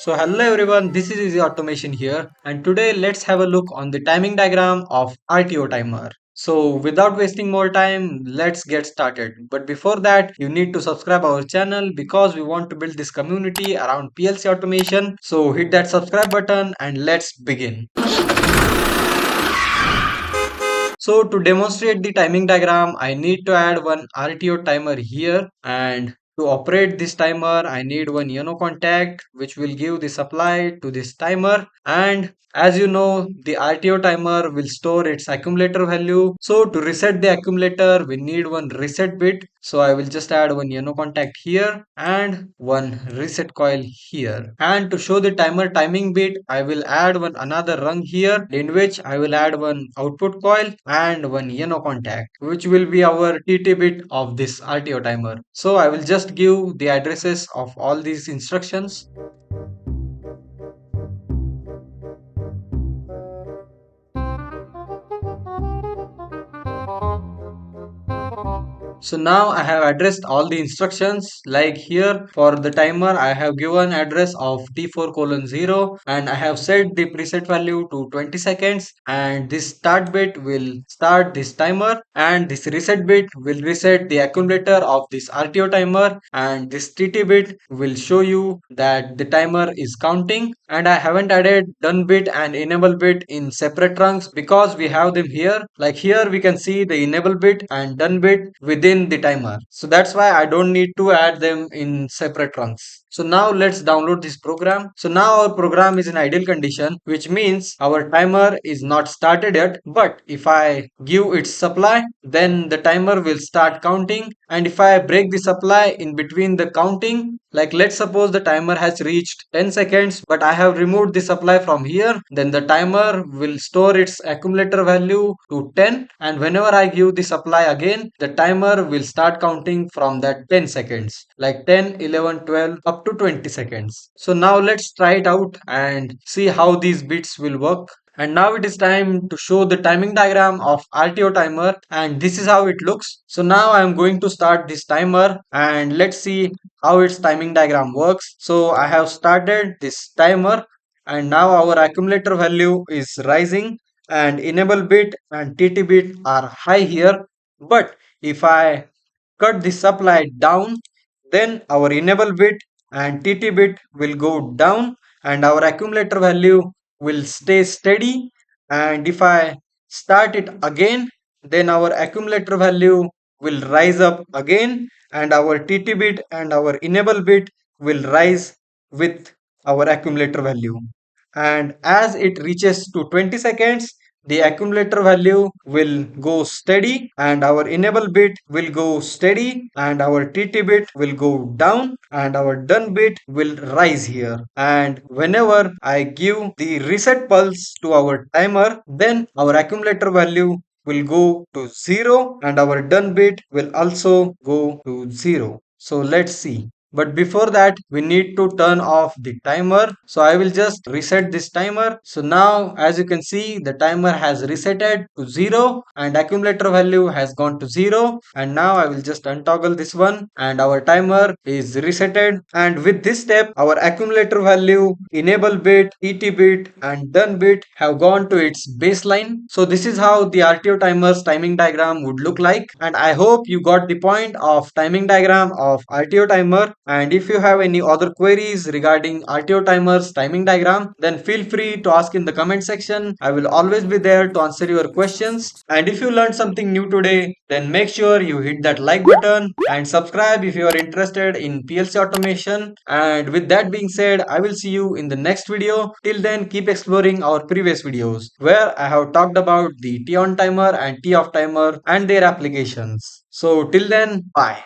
So hello everyone, this is Easy Automation here, and today let's have a look on the timing diagram of RTO Timer. So without wasting more time, let's get started. But before that, you need to subscribe our channel because we want to build this community around PLC automation. So hit that subscribe button and let's begin. So to demonstrate the timing diagram, I need to add one RTO timer here, and to operate this timer, I need one contact which will give the supply to this timer. And as you know, the RTO timer will store its accumulator value. So to reset the accumulator, we need one reset bit. So I will just add one contact here and one reset coil here. And to show the timer timing bit, I will add one another rung here, in which I will add one output coil and one contact, which will be our TT bit of this RTO timer. So I will just give the addresses of all these instructions. So now I have addressed all the instructions. Like here for the timer, I have given address of T4 colon 0, and I have set the preset value to 20 seconds, and this start bit will start this timer, and this reset bit will reset the accumulator of this RTO timer, and this TT bit will show you that the timer is counting. And I haven't added done bit and enable bit in separate trunks because we have them here. Like here we can see the enable bit and done bit within the timer, so that's why I don't need to add them in separate trunks. So now let's download this program. So now our program is in idle condition, which means our timer is not started yet. But if I give its supply, then the timer will start counting. And if I break the supply in between the counting, like let's suppose the timer has reached 10 seconds, but I have removed the supply from here, then the timer will store its accumulator value to 10. And whenever I give the supply again, the timer will start counting from that 10 seconds, like 10, 11, 12, up to 20 seconds. So now let's try it out and see how these bits will work. And now it is time to show the timing diagram of RTO timer, and this is how it looks. So now I am going to start this timer and let's see how its timing diagram works. So I have started this timer, and now our accumulator value is rising, and enable bit and TT bit are high here. But if I cut the supply down, then our enable bit and TT bit will go down, and our accumulator value will stay steady. And if I start it again, then our accumulator value will rise up again, and our TT bit and our enable bit will rise with our accumulator value. And as it reaches to 20 seconds, the accumulator value will go steady, and our enable bit will go steady, and our TT bit will go down, and our done bit will rise here. And whenever I give the reset pulse to our timer, then our accumulator value will go to 0, and our done bit will also go to 0. So let's see. But before that, we need to turn off the timer. So I will just reset this timer. So now as you can see, the timer has resetted to 0 and accumulator value has gone to 0. And now I will just untoggle this one, and our timer is resetted. And with this step, our accumulator value, enable bit, ET bit and done bit have gone to its baseline. So this is how the RTO timer's timing diagram would look like. And I hope you got the point of timing diagram of RTO timer. And if you have any other queries regarding RTO timer's timing diagram, then feel free to ask in the comment section. I will always be there to answer your questions. And if you learned something new today, then make sure you hit that like button and subscribe if you are interested in PLC automation. And with that being said, I will see you in the next video. Till then, keep exploring our previous videos where I have talked about the T on timer and T off timer and their applications. So till then, bye.